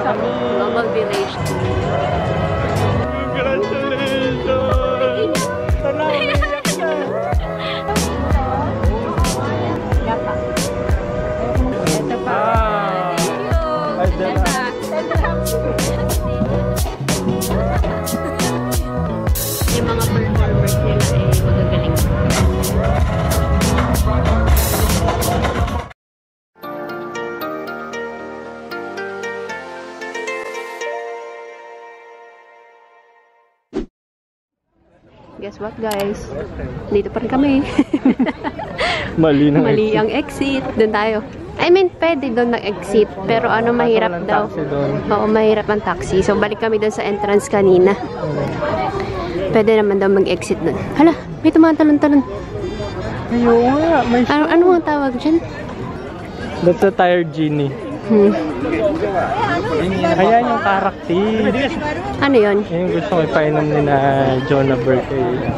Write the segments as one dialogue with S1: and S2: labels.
S1: kami.
S2: Global Village.
S1: Congratulations! Salamat!
S2: Ito pa. Yung mga performers nila magagaling. Guess what, guys? Dito pa rin kami.
S1: Mali
S2: ang exit. Doon tayo. I mean, pwede doon nag-exit. Pero ano, mahirap daw. Oo, mahirap ang taxi. So, balik kami doon sa entrance kanina. Pwede naman daw mag-exit doon. Hala, may tumatalon-talon.
S1: Ayun nga, may show.
S2: Ano ang tawag dyan?
S1: That's a tired genie. Ayan yung karakter.
S2: Ano yun?
S1: Yung gusto ko ipainom ni na Jonah birthday.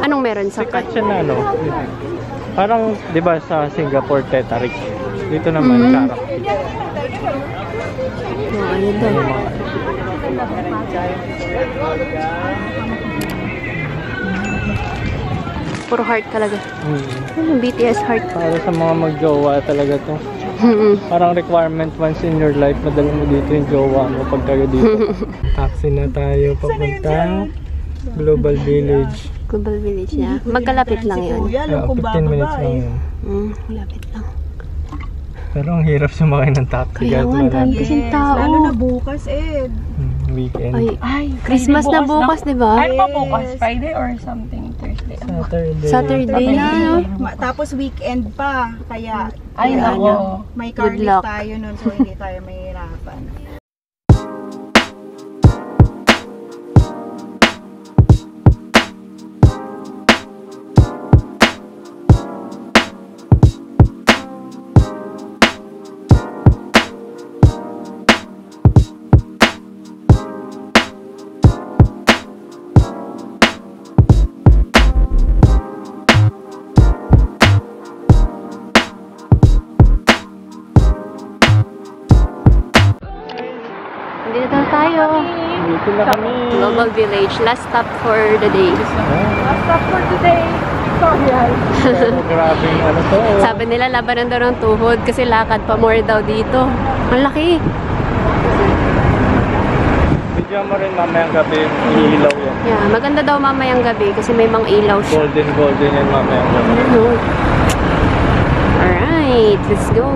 S2: Anong meron sa
S1: Sikat siya na, no? Parang, di ba sa Singapore, Tetarik. Dito naman, karakter.
S2: Ano daw? Puro heart talaga. BTS heart.
S1: Para sa mga mag-jowa talaga to. Parang requirement once in your life, madala mo dito yung jowa mo pag tayo dito. Taxi na tayo papunta Global Village.
S2: Global Village na. Magkalapit lang yun.
S1: 15 minutes lang yun.
S2: Malapit lang.
S1: Pero ang hirap sumakay ng taxi.
S2: Kaya nga, dami kasing tao.
S3: Lalo na bukas, Ed.
S1: Weekend.
S2: Ay, Christmas na bukas, di ba?
S3: Ano ba bukas? Friday or something? Thursday?
S2: Saturday na, no?
S3: Tapos weekend pa. Kaya,
S4: Ay, nako.
S3: may
S2: Good
S3: car lift
S2: luck.
S3: tayo nun, so hindi tayo mahirapan.
S2: Dito na tayo.
S1: Dito na kami.
S2: Global Village. Last stop for the day.
S3: Last stop for today. Sorry.
S1: Pero grabing ano to.
S2: Sabi nila, labanan daw ng tuhod kasi lakad pa more daw dito. Ang laki.
S1: Video mo rin mamayang gabi. Ilaw yan.
S2: Yeah, maganda daw mamayang gabi kasi may mga ilaw siya.
S1: Golden yan mamayang gabi.
S2: Alright, let's go.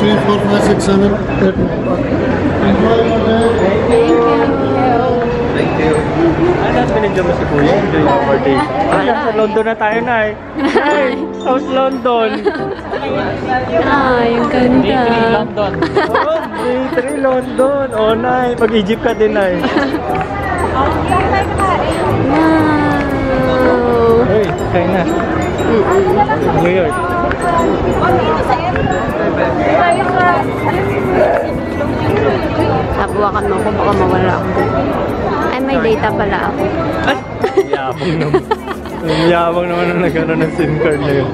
S5: Three, four, five, six, seven, eight.
S1: Thank you. Ano, pinadyo mo si Kuya? Enjoy your birthday. Sa London na tayo na eh. Ay, South London.
S2: Ay, ang ganda.
S4: London.
S1: Oh, Day 3 London. Oh, nay. Mag-Egypt ka din, nay.
S2: Wow.
S1: Hey, China. New York.
S2: Tabuakan mo ko, baka mawala ako. Ay, may data pala ako.
S1: Yabang naman. Yabang naman na nagkaroon ng SIM card na yun.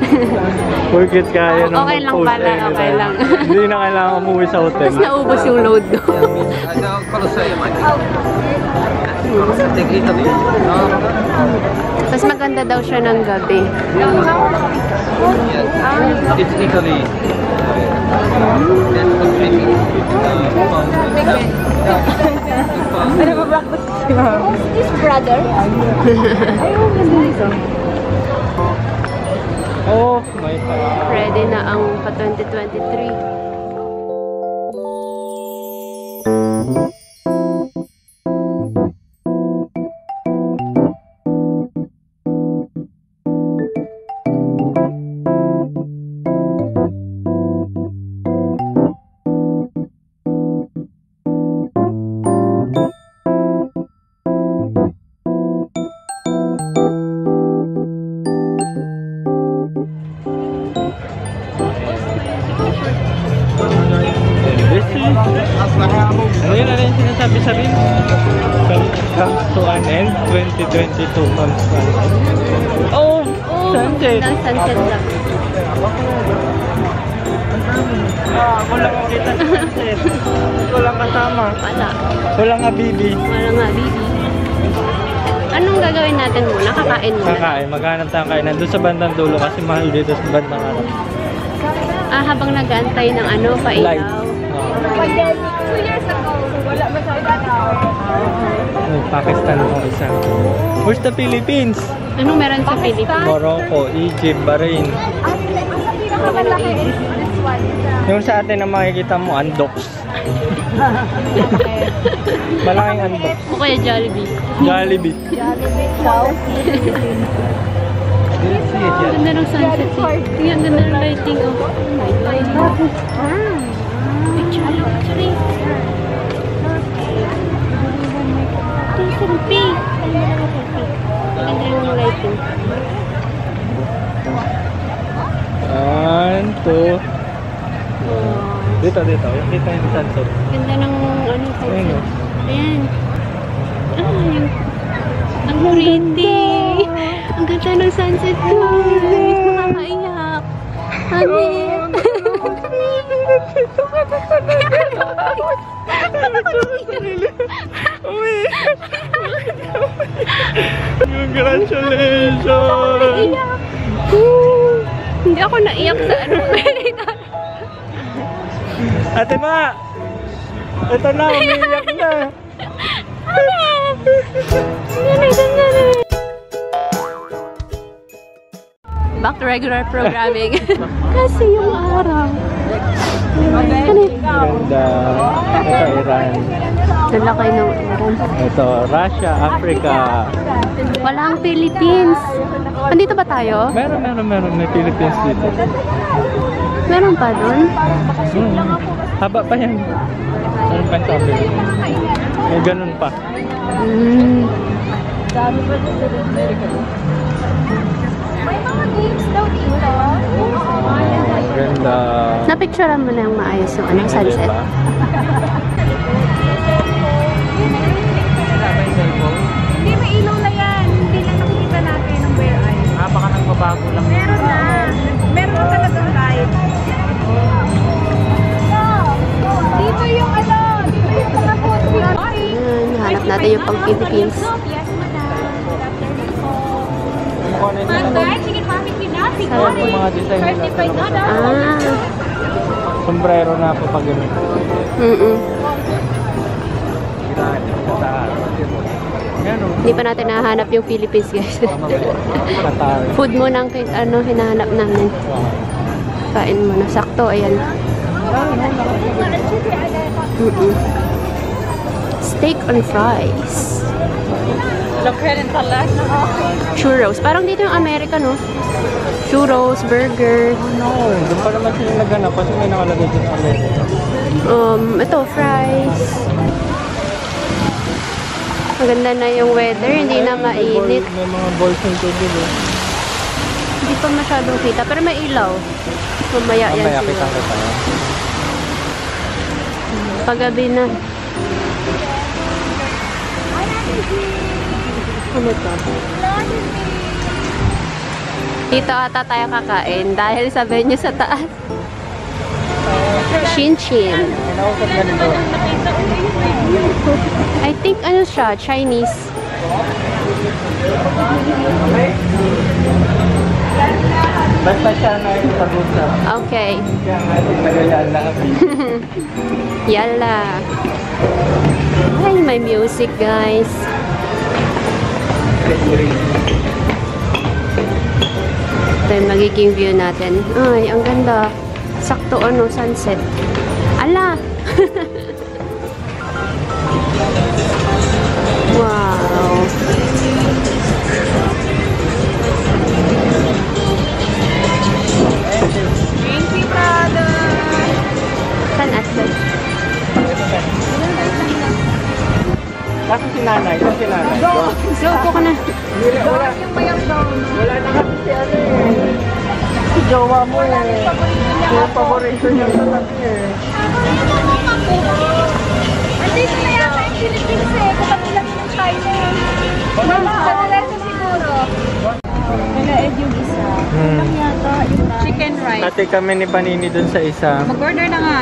S1: Porkit kaya nang
S2: Okay lang
S1: mag-post
S2: pala,
S1: anytime.
S2: okay lang.
S1: Hindi na kailangan umuwi sa hotel.
S2: Tapos naubos yung load doon. Mas maganda daw siya ng gabi.
S4: It's Italy.
S2: This brother?
S1: Oh my God.
S2: Ready na ang pa 2023.
S1: Ano yun? Ano yung sinasabi sa rin? Comes to an end, 2022 comes to an end. Oh! Sunset!
S2: Ang sunset lang.
S1: Walang makita sa sunset. Walang kasama.
S2: Wala.
S1: Walang habibi.
S2: Wala nga, baby. Anong gagawin natin muna? Kakain muna.
S1: Kakain. Maghanap tayo kainan doon sa bandang dulo kasi mahal dito sa bandang harap.
S2: Habang nag-aantay ng ano,
S1: Light.
S2: pailaw.
S3: Pandemic 2 years ago, wala masyadong
S1: Pakistan ang isa. Where's the Philippines?
S2: Anong meron sa Philippines?
S1: Morocco, Egypt, Bahrain.
S3: ang pinakamalaki is this one.
S1: Yung sa atin na makikita mo, Andox. Malaking Andox.
S2: O kaya Jollibee.
S1: Jollibee.
S2: Ang ganda ng sunset eh. Ang ganda ng lighting oh. Oh my God. Picture. Selfie. Ang ganda ng lighting.
S1: 1, 2. Dito. Yung kita yung sunset.
S2: Ganda ng ano
S1: Ayun
S2: sunset.
S1: o.
S2: Ayan. Ang pretty. Ang ganda ng sunset guys. Nakakaiyak. Hanip.
S1: Congratulations!
S2: Hindi ako naiyak sa ano.
S1: Ate Ma! Ito na, umiiyak na.
S2: Back to regular programming. Kasi yung araw.
S1: Ganda. Ito, Iran.
S2: Nalakay ng Iran.
S1: Ito, Russia, Africa.
S2: Wala ang Philippines. Andito ba tayo?
S1: Meron. May Philippines dito.
S2: Meron pa doon?
S1: Haba pa yan. Ano pa sabi? May ganun pa.
S3: May mga games daw dito.
S1: Ganda.
S2: Napicturean mo na yung maayos yung anong sunset.
S1: Diba?
S3: Hindi, may ilaw na yan. Hindi lang nakikita natin ng bare eyes.
S1: Baka nagbabago lang.
S3: Meron na. Meron na talagang light. Dito yung ano, dito yung mga food.
S2: Ayan, hanap natin yung pang Philippines.
S3: Yes, madam. Chicken mami pinasi.
S1: Ayan yung mga design nila. Sombrero na po pag gano'n. Yan o.
S2: Hindi pa natin nahanap yung Philippines guys.
S1: Qatar.
S2: Food mo nang ano, hinahanap namin. Kain mo na. Sakto, ayan. Steak on fries. Churros. Parang dito yung America, no? Churros, burger.
S1: No, doon pa naman sila naghanap kasi may nakalagay dito sa Amerika.
S2: Ito, fries. Maganda na yung weather, hindi na mainit.
S1: May mga balls ng tubig eh.
S2: Hindi pa masyadong kita, pero may ilaw. Mamaya yan
S1: Mamaya
S2: sila.
S1: kita tayo.
S2: Paggabi na. Ano to? Dito ata tayo kakain dahil sa venue sa taas. Chin Chin.
S1: Kinausap na nito.
S2: I think ano siya, Chinese.
S1: Basta siya na yung pag-usap.
S2: Okay.
S1: Kaya nga yung tagayaan na kami.
S2: Yala. Ay, may music guys. Ito yung magiging view natin. Ay, ang ganda. Sakto ano, sunset. Ala! Wow!
S3: Thank you, brother.
S2: Saan atlas?
S1: Kasi si nanay, si nanay.
S2: Go ko na.
S1: Wala na kasi si ano eh. Si jowa mo eh. Yung paborito niya sa tabi eh.
S3: chicken rice.
S1: Ate kami ni Panini dun sa isa.
S3: Mag-order na nga.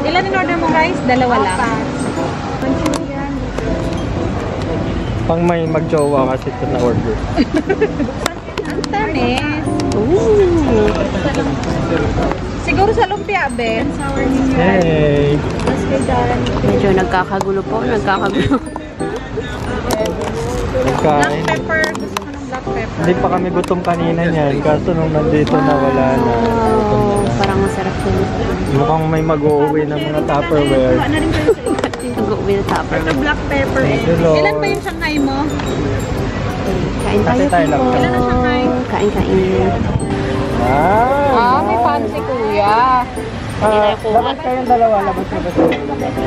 S3: Ilan in-order mong rice? Dalawa lang.
S1: Pang may magjowa kasi ito na order.
S3: Ang tamis.
S2: Ooh.
S3: Siguro sa lumpia, Ben.
S1: Hey!
S2: Medyo nagkakagulo po. Nagkakagulo.
S3: Black
S1: Kain.
S3: pepper. Gusto ko ng black pepper.
S1: Hindi pa kami gutom kanina niyan. Kaso nung nandito na wala na. Gutom
S2: Wow.
S1: na.
S2: Parang masarap yun.
S1: Mukhang may mag-uuwi ng mga Tupperware.
S3: Ano rin kayo sa iba?
S2: Nag-uwi na tupper.
S3: Ito black pepper.
S1: Hello.
S3: Ilan ba yung Shanghai mo?
S2: Kain tayo.
S1: Ate, tayo lang.
S2: po.
S3: Ilan ang Shanghai?
S2: Kain.
S1: Ah!
S3: may fancy kuya.
S1: Labas kayong dalawa. Labas.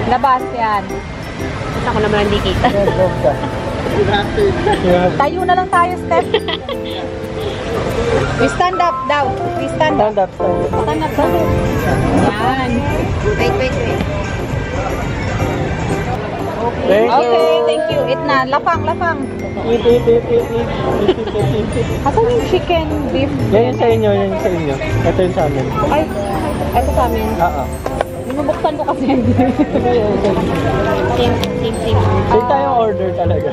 S3: Labas yan.
S2: Basta ako naman hindi kita.
S1: Yes, love ka. Yeah.
S3: Tayo na lang tayo, Steph. We stand up daw. We stand up.
S1: Stand up, stand up.
S3: Stand up, stand up. Yan.
S2: Wait.
S1: Thank you.
S3: Okay, thank you. Eat na. Lapang.
S1: Eat.
S3: Asan yung chicken beef?
S1: Yan yung sa inyo, Ito yung sa amin.
S3: Ay, ito sa amin.
S1: Oo.
S3: Binubuksan ko kasi hindi.
S2: Same.
S1: Hindi tayong order talaga.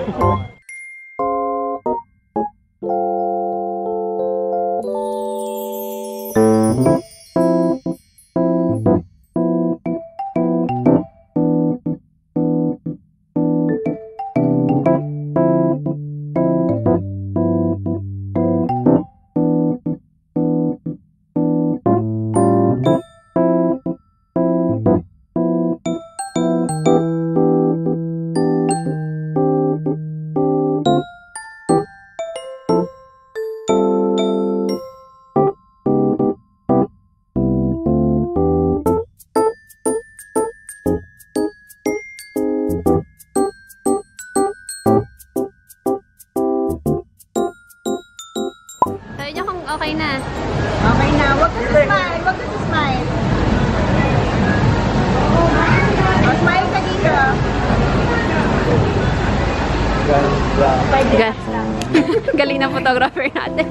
S2: Sabi niyo kung okay na.
S3: Okay na. Wag ka sa smile. Oh, smile ka dito.
S2: Galing na photographer natin.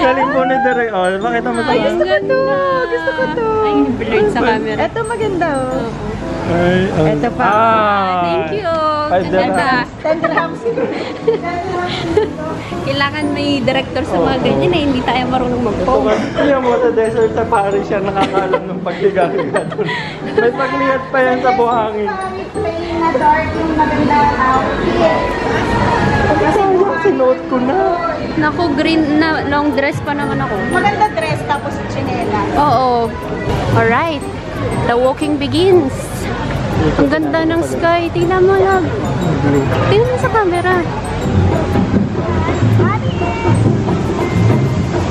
S1: Galing po ni Derek. Oh, makita mo sa
S2: Gusto ko to. Ay, blurred sa camera.
S3: Ito maganda oh.
S1: Ay,
S3: Ito pa.
S2: Thank you.
S1: Ay,
S2: Ganda.
S3: 10 grams.
S2: Kailangan may director sa mga ganyan eh. Hindi tayo marunong mag-pose.
S1: Kaya mo sa desert safari siya nakakaalam ng pagligaga doon. May pagliyat pa yan sa buhangin.
S3: Plain na dark yung maganda outfit.
S1: Sinuot ko na.
S2: Naku, green na long dress pa naman ako.
S3: Maganda dress tapos chinela.
S2: Oo. Alright. The walking begins. Ang ganda ng sky. Tingnan mo lang. Tingnan mo sa camera.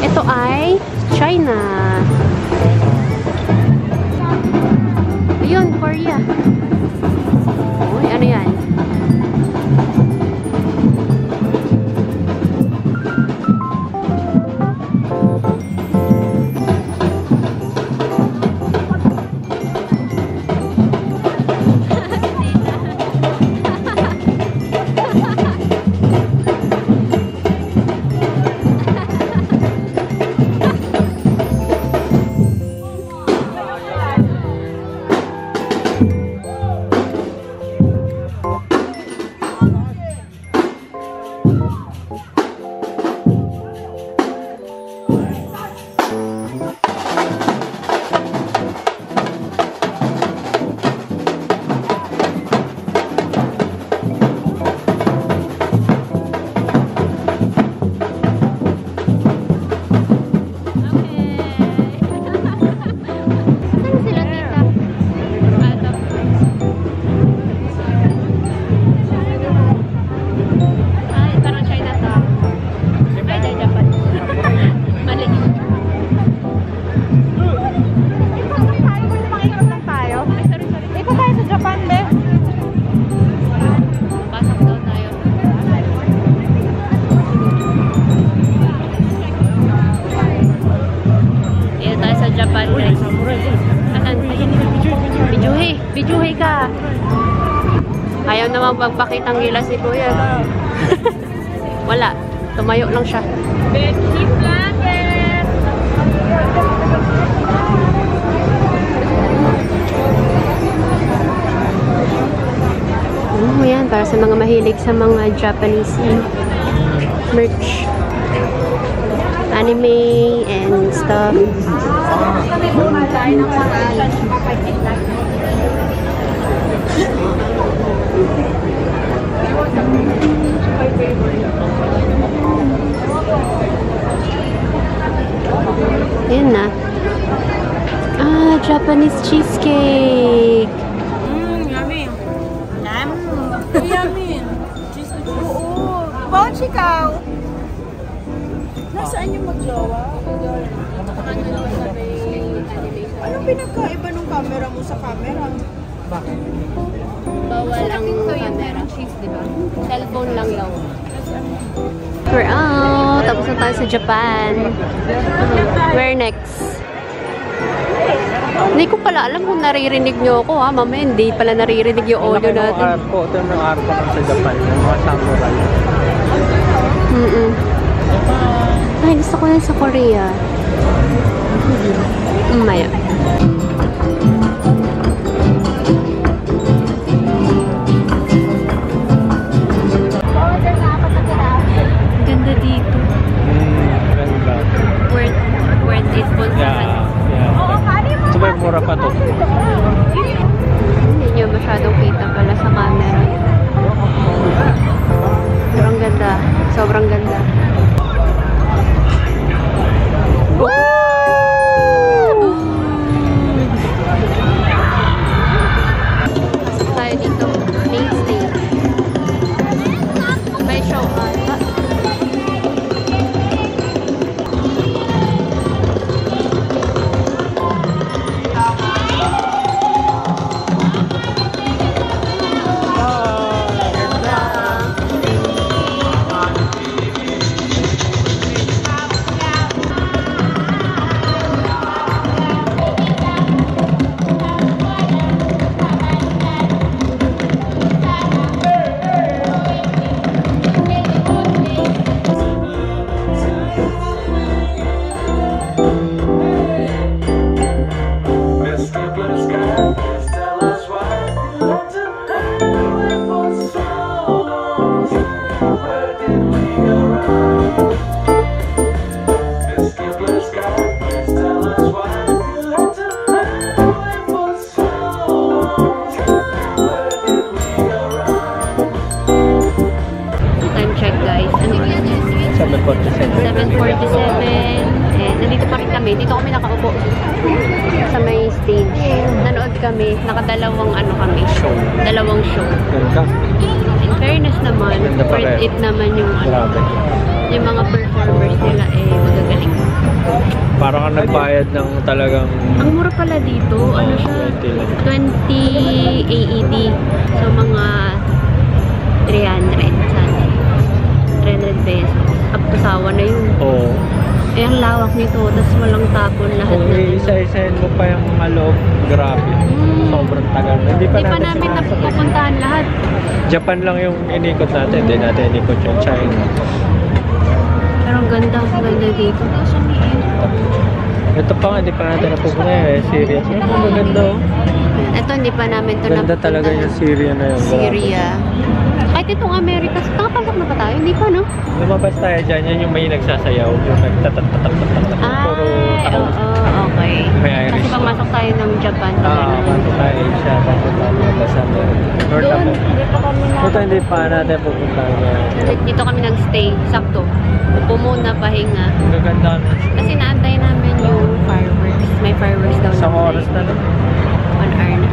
S2: Ito ay China. Ayun, Korea. Uy, ano yan? Bijuhe ka. Ayaw naman magpakitang gilas si Kuya. Wala. Tumayo lang siya.
S3: Becky Vlogger!
S2: Ano yan? Para sa mga mahilig sa mga Japanese merch. Anime and stuff. Yan na. Ah, Japanese cheesecake.
S3: Yummy. Yummy. Cheesecake. Oo. Bon, ikaw. Nasaan yung mag-jowa? Anong pinagkaiba ng camera mo sa camera?
S2: Bawal ang camera. Diba? Cellphone lang daw. We're out. Tapos na tayo sa Japan. Where next? Hindi ko pala alam kung naririnig nyo ako ha. Mamaya hindi pala naririnig yung audio natin.
S1: Arko. Ito yung mga arko sa Japan. Yung mga samurai.
S2: Ay, gusto ko na sa Korea. Maya. Ganda dito.
S1: Ganda.
S2: Worth it po sa
S1: Ito ba yung mura pa to?
S2: Hindi nyo masyadong kita pala sa camera. Pero ang ganda. Sobrang ganda. Pasok tayo dito. Main stage. May show ata. Time check guys. Ano yun? 7:47. And nandito pa rin kami. Dito kami nakaupo sa may stage. Nanood kami. Nakadalawang show. Dalawang show.
S1: Ganda.
S2: In fairness naman,
S1: Ganda pa
S2: worth
S1: rin.
S2: it naman yung
S1: Grabe.
S2: yung mga performers nila magagaling.
S1: Parang ka nagbayad ng talagang
S2: Ang mura pala dito, ano siya? 20 AED. So mga 300 sana. 300 pesos. Up to sawa na yun.
S1: Oo.
S2: Eh, ang lawak nito. Tapos walang tapon lahat
S1: Kung
S2: na.
S1: isa-isahin mo pa yung mga loob, grabe. Sobrang tagal. Hindi pa
S2: Hindi pa namin
S1: sinasabay.
S2: napupuntahan lahat.
S1: Japan lang yung inikot natin. Hindi natin inikot yung China.
S2: Pero ang ganda dito.
S1: Ito pa nga, hindi pa natin napupunta eh. Syria. Ang maganda oh.
S2: Ito, hindi pa namin ito
S1: Ganda talaga yung Syria na yun.
S2: Syria. Kahit itong Amerikas, nakapasok na pa tayo? Hindi pa, no?
S1: Lumabas tayo dyan, yan yung may nagsasayaw. Yung nagtatatak-tatak. Puro tao.
S2: Okay.
S1: May
S2: Kasi
S1: Irish.
S2: pamasok tayo ng Japan.
S1: Pasok tayo Asia. Tapos lumabas sa North
S2: Doon,
S1: ako.
S2: hindi pa kami
S1: Ito hindi pa natin pupunta yan.
S2: Dito kami nag-stay. Sakto. Upo muna, pahinga.
S1: Ang gaganda na.
S2: Kasi naantay namin yung fireworks. May fireworks daw
S1: Isang
S2: na
S1: oras na lang.
S2: 1 hour na.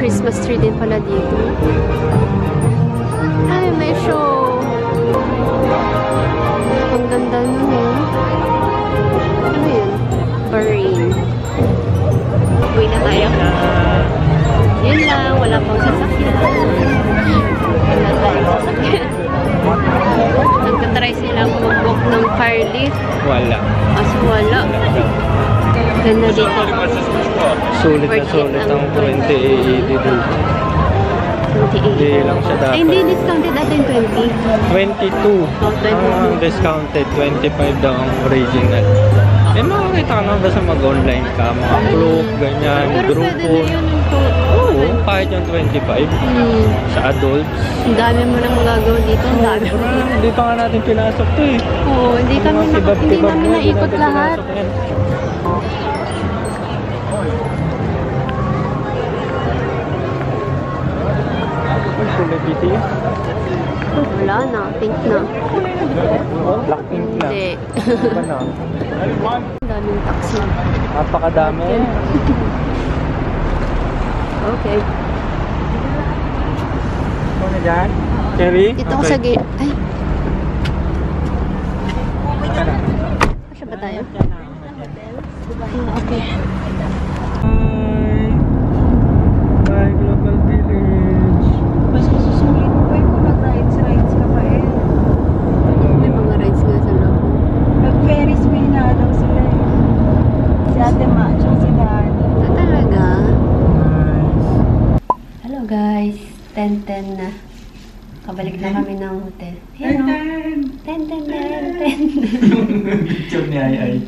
S2: Christmas tree din pala dito. Ay, may show. Ang ganda nun eh. Ano yun? Parade. Uwi na tayo. Yun lang, wala pang sasakyan. Wala tayong sasakyan. Nagtatry silang mag-book ng car lift.
S1: Wala.
S2: Kaso wala. Ganda dito.
S1: Sulit na sulit ang 20 AED dito.
S2: 28.
S1: Hindi lang siya dapat.
S2: Ay, hindi discounted at yung 20.
S1: 22.
S2: Oh, 22.
S1: Ang discounted, 25 daw ang original. Eh, makakita ka na basta mag-online ka. Mga group, ganyan,
S2: Pero
S1: grupo.
S2: pwede na yun.
S1: Oo, kahit yung 25. Sa adults.
S2: Ang dami mo nang magagawa dito. Ang dami mo.
S1: Hindi pa nga natin pinasok to eh.
S2: Oo, hindi namin naikot lahat.
S1: Celebrity?
S2: Wala na, pink na.
S1: Blackpink na.
S2: Hindi.
S1: Iba na.
S2: Ang daming taxi.
S1: Napakadami.
S2: Okay.
S1: Ito na dyan? Cherry?
S2: Dito ako sa gate. Ay. Kasya ba tayo? Okay.
S1: Bye, Global Village.
S3: Mas masusulit mo pa yung mag-rides ka pa eh.
S2: May mga rides nga sa loob.
S3: Mag-Ferris wheel na daw sila eh. Si Ate Ma, tsaka si Daddy.
S2: Ito talaga.
S1: Nice.
S2: Hello guys. 10:10 na. Kabalik na kami ng hotel. Hey, no? 10:10.
S4: Picture ni Ay.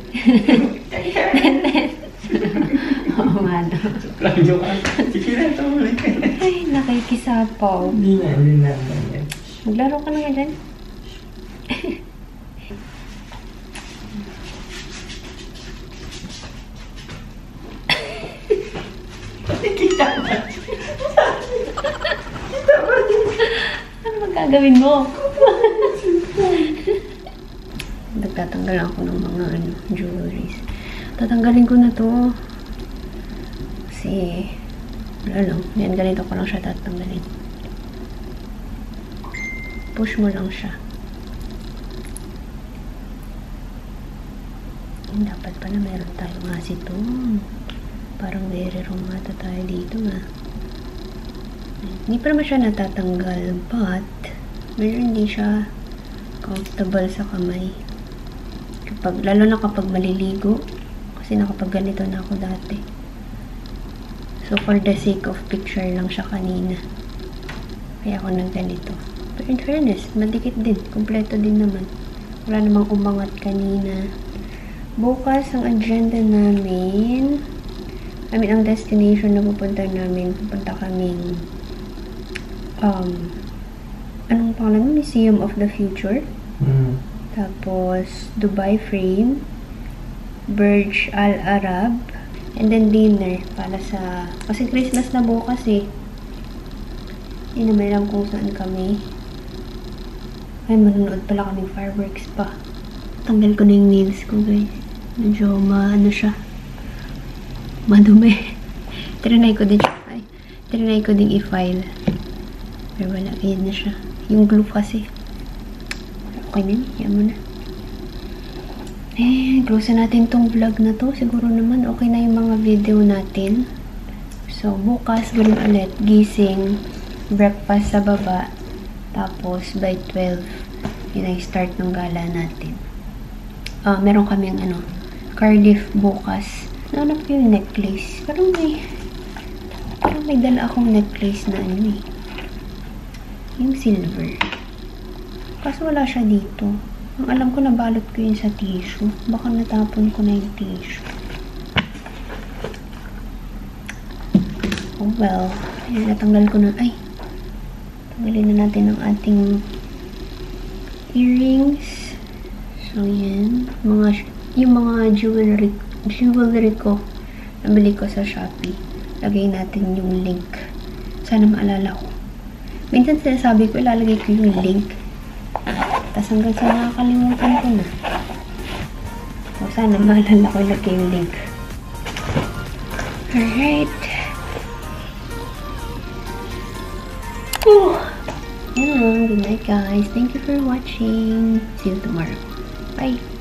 S2: Oo nga no.
S4: Lang joke ka. Sige na, tumuloy ka.
S2: Ay, nakikisapaw.
S4: Hindi na.
S2: Maglaro ka na nga dyan. Ano magagawin mo? Nagtatanggal ako ng mga jewelries. Tatanggalin ko na to. Kasi, wala lang. Yan, ganito ko lang siya tatanggalin. Push mo lang siya. Dapat pala meron tayong acetone. Parang very wrong mata tayo dito nga. Hindi pa naman siya natatanggal, but meron hindi siya comfortable sa kamay. Lalo na kapag maliligo. Kasi nakapagganito na ako dati. So, for the sake of picture lang siya kanina. Kaya ako nagganito. But in fairness, madikit din. Kompleto din naman. Wala namang umangat kanina. Bukas, ang agenda namin, ang destination na pupunta namin, pupunta kaming, anong pangalan? Museum of the Future. Tapos, Dubai Frame, Burj Al Arab, and then dinner para sa, kasi Christmas na bukas eh. Hindi naman alam kung saan kami. Ay, manonood pala kaming fireworks pa. Tanggal ko na yung nails ko, guys. Medyo ano siya. Madumi. Trinay ko din siya. Ay, trinay ko din i-file. Pero wala, ganyan na siya. Yung glue kasi. Okay na, yan mo na. Eh, close na natin tong vlog na to. Siguro naman okay na yung mga video natin. So, bukas ganun ulit. Gising, breakfast sa baba. Tapos, by 12, yun ay start ng gala natin. Meron kaming Cardiff bukas. Nahanap ko yung necklace. Parang may dala akong necklace na yung silver. Kaso wala siya dito. Ang alam ko, nabalot ko yun sa tissue. Baka natapon ko na yung tissue. Oh well. Ayan, natanggal ko na. Ay! Tanggalin na natin ang ating earrings. So, yan. Yung mga jewelry ko. Nabili ko sa Shopee. Lagay natin yung link. Sana maalala ko. Minsan sinasabi ko, ilalagay ko yung link. Tapos hanggang sa nakakalimutan ko na. O, sana maalala ko ilagay yung link. Alright. Yan lang. Good night, guys. Thank you for watching. See you tomorrow. Bye.